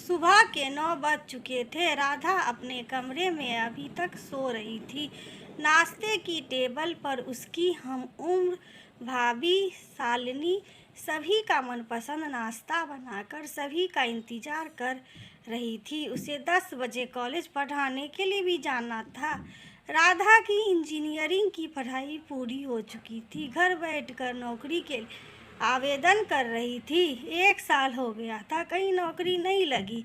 सुबह के 9 बज चुके थे। राधा अपने कमरे में अभी तक सो रही थी। नाश्ते की टेबल पर उसकी हम उम्र भाभी शालिनी सभी का मनपसंद नाश्ता बनाकर सभी का इंतजार कर रही थी। उसे 10 बजे कॉलेज पढ़ाने के लिए भी जाना था। राधा की इंजीनियरिंग की पढ़ाई पूरी हो चुकी थी। घर बैठकर नौकरी के आवेदन कर रही थी। 1 साल हो गया था, कहीं नौकरी नहीं लगी।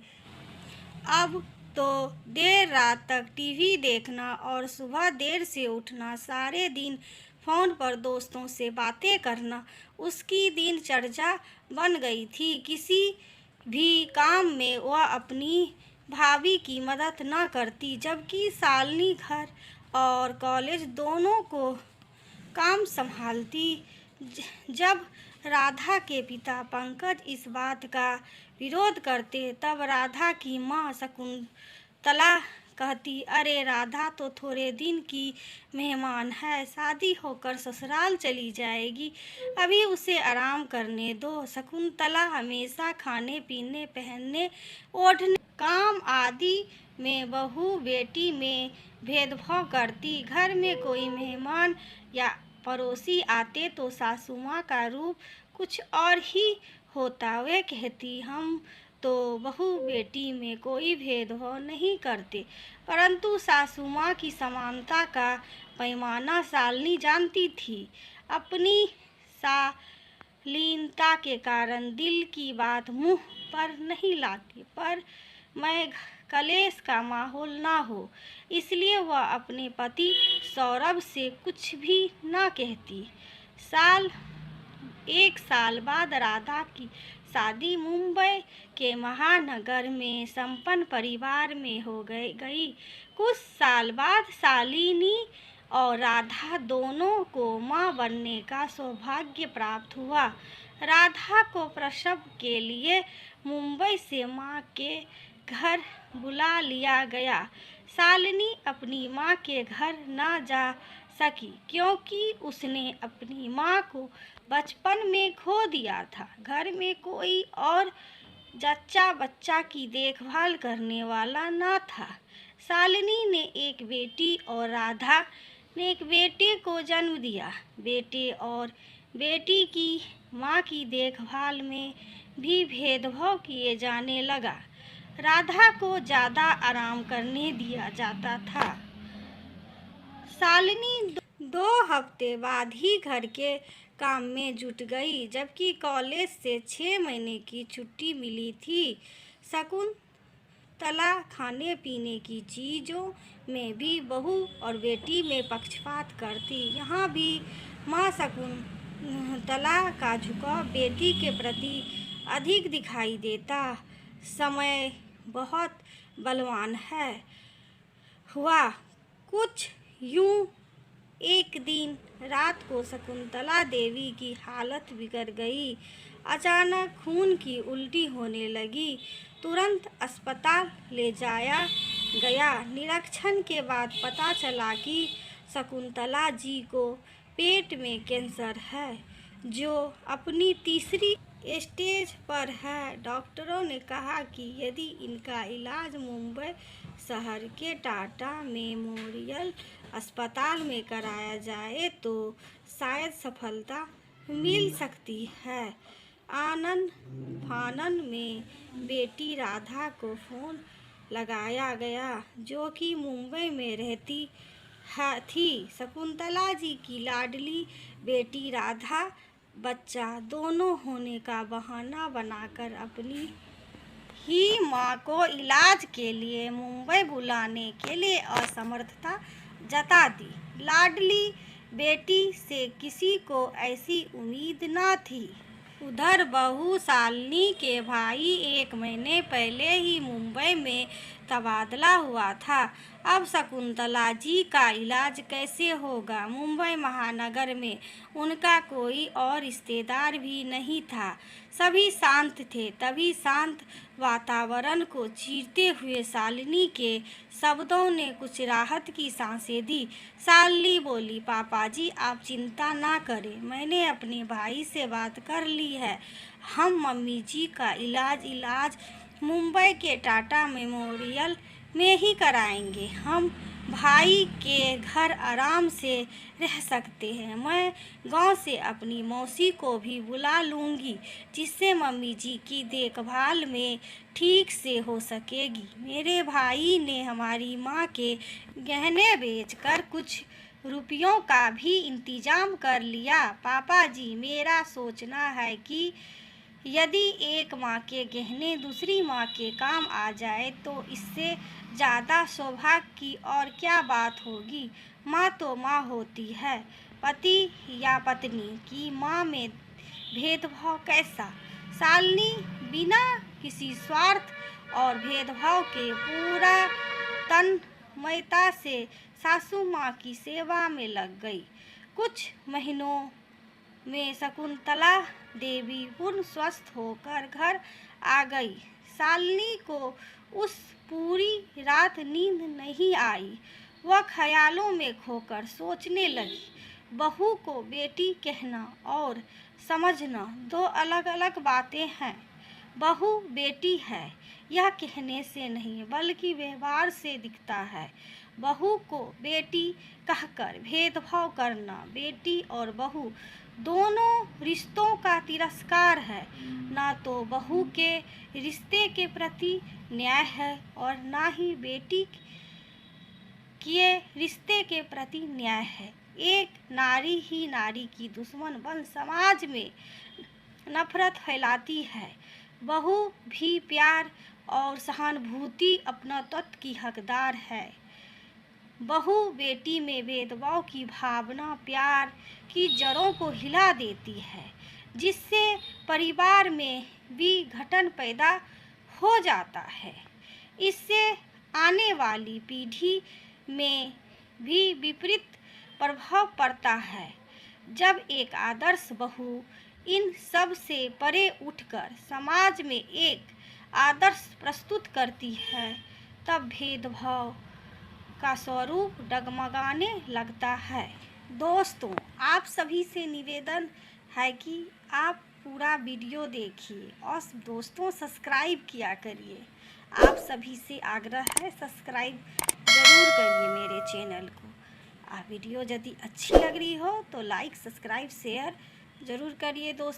अब तो देर रात तक टीवी देखना और सुबह देर से उठना, सारे दिन फ़ोन पर दोस्तों से बातें करना उसकी दिनचर्या बन गई थी। किसी भी काम में वह अपनी भाभी की मदद न करती, जबकि शालिनी घर और कॉलेज दोनों को काम संभालती। जब राधा के पिता पंकज इस बात का विरोध करते, तब राधा की माँ शकुंतला कहती, अरे राधा तो थोड़े दिन की मेहमान है, शादी होकर ससुराल चली जाएगी, अभी उसे आराम करने दो। शकुंतला हमेशा खाने पीने, पहनने ओढ़ने, काम आदि में बहू बेटी में भेदभाव करती। घर में कोई मेहमान या पड़ोसी आते तो सासू माँ का रूप कुछ और ही होता। वे कहती, हम तो बहू बेटी में कोई भेदभाव नहीं करते, परंतु सासू माँ की समानता का पैमाना शालिनी जानती थी। अपनी शालीनता के कारण दिल की बात मुंह पर नहीं लाती, पर मैं कलेश का माहौल ना हो, इसलिए वह अपने पति सौरभ से कुछ भी ना कहती। 1 साल बाद राधा की शादी मुंबई के महानगर में संपन्न परिवार में हो गई। कुछ साल बाद शालिनी और राधा दोनों को मां बनने का सौभाग्य प्राप्त हुआ। राधा को प्रसव के लिए मुंबई से मां के घर बुला लिया गया। शालिनी अपनी मां के घर न जा सकी, क्योंकि उसने अपनी मां को बचपन में खो दिया था। घर में कोई और जच्चा बच्चा की देखभाल करने वाला न था। शालिनी ने एक बेटी और राधा ने एक बेटे को जन्म दिया। बेटे और बेटी की मां की देखभाल में भी भेदभाव किए जाने लगा। राधा को ज़्यादा आराम करने दिया जाता था। शालिनी 2 हफ्ते बाद ही घर के काम में जुट गई, जबकि कॉलेज से 6 महीने की छुट्टी मिली थी। शकुंतला खाने पीने की चीज़ों में भी बहू और बेटी में पक्षपात करती। यहाँ भी माँ शकुंतला का झुकाव बेटी के प्रति अधिक दिखाई देता। समय बहुत बलवान है। हुआ कुछ यूं, एक दिन रात को शकुंतला देवी की हालत बिगड़ गई। अचानक खून की उल्टी होने लगी। तुरंत अस्पताल ले जाया गया। निरीक्षण के बाद पता चला कि शकुंतला जी को पेट में कैंसर है, जो अपनी तीसरी स्टेज पर है। डॉक्टरों ने कहा कि यदि इनका इलाज मुंबई शहर के टाटा मेमोरियल अस्पताल में कराया जाए तो शायद सफलता मिल सकती है। आनन फानन में बेटी राधा को फ़ोन लगाया गया, जो कि मुंबई में रहती थी। शकुंतला जी की लाडली बेटी राधा बच्चा दोनों होने का बहाना बनाकर अपनी ही मां को इलाज के लिए मुंबई बुलाने के लिए असमर्थता जता दी। लाडली बेटी से किसी को ऐसी उम्मीद न थी। उधर बहू शालिनी के भाई 1 महीने पहले ही मुंबई में तबादला हुआ था। अब शकुंतला जी का इलाज कैसे होगा? मुंबई महानगर में उनका कोई और रिश्तेदार भी नहीं था। सभी शांत थे। तभी शांत वातावरण को चीरते हुए शालिनी के शब्दों ने कुछ राहत की सांसें दी। शालिनी बोली, पापा जी आप चिंता ना करें, मैंने अपने भाई से बात कर ली है। हम मम्मी जी का इलाज मुंबई के टाटा मेमोरियल में ही कराएंगे। हम भाई के घर आराम से रह सकते हैं। मैं गांव से अपनी मौसी को भी बुला लूँगी, जिससे मम्मी जी की देखभाल में ठीक से हो सकेगी। मेरे भाई ने हमारी माँ के गहने बेचकर कुछ रुपयों का भी इंतजाम कर लिया। पापा जी, मेरा सोचना है कि यदि एक माँ के गहने दूसरी माँ के काम आ जाए तो इससे ज़्यादा सौभाग्य की और क्या बात होगी। माँ तो माँ होती है। पति या पत्नी की माँ में भेदभाव कैसा? शालिनी बिना किसी स्वार्थ और भेदभाव के पूरा तन्मयता से सासू माँ की सेवा में लग गई। कुछ महीनों में शकुंतला देवी पूर्ण स्वस्थ होकर घर आ गई। शालिनी को उस पूरी रात नींद नहीं आई। वह ख्यालों में खोकर सोचने लगी। बहू को बेटी कहना और समझना दो अलग अलग बातें हैं। बहू बेटी है, यह कहने से नहीं बल्कि व्यवहार से दिखता है। बहू को बेटी कहकर भेदभाव करना बेटी और बहू दोनों रिश्तों का तिरस्कार है। ना तो बहू के रिश्ते के प्रति न्याय है और ना ही बेटी के रिश्ते के प्रति न्याय है। एक नारी ही नारी की दुश्मन बन समाज में नफरत फैलाती है। बहू भी प्यार और सहानुभूति अपना तत्व की हकदार है। बहू बेटी में भेदभाव की भावना प्यार की जड़ों को हिला देती है, जिससे परिवार में विघटन पैदा हो जाता है। इससे आने वाली पीढ़ी में भी विपरीत प्रभाव पड़ता है। जब एक आदर्श बहू इन सब से परे उठकर समाज में एक आदर्श प्रस्तुत करती है, तब भेदभाव का स्वरूप डगमगाने लगता है। दोस्तों, आप सभी से निवेदन है कि आप पूरा वीडियो देखिए और दोस्तों सब्सक्राइब किया करिए। आप सभी से आग्रह है, सब्सक्राइब ज़रूर करिए मेरे चैनल को। वीडियो यदि अच्छी लग रही हो तो लाइक सब्सक्राइब शेयर ज़रूर करिए दोस्तों।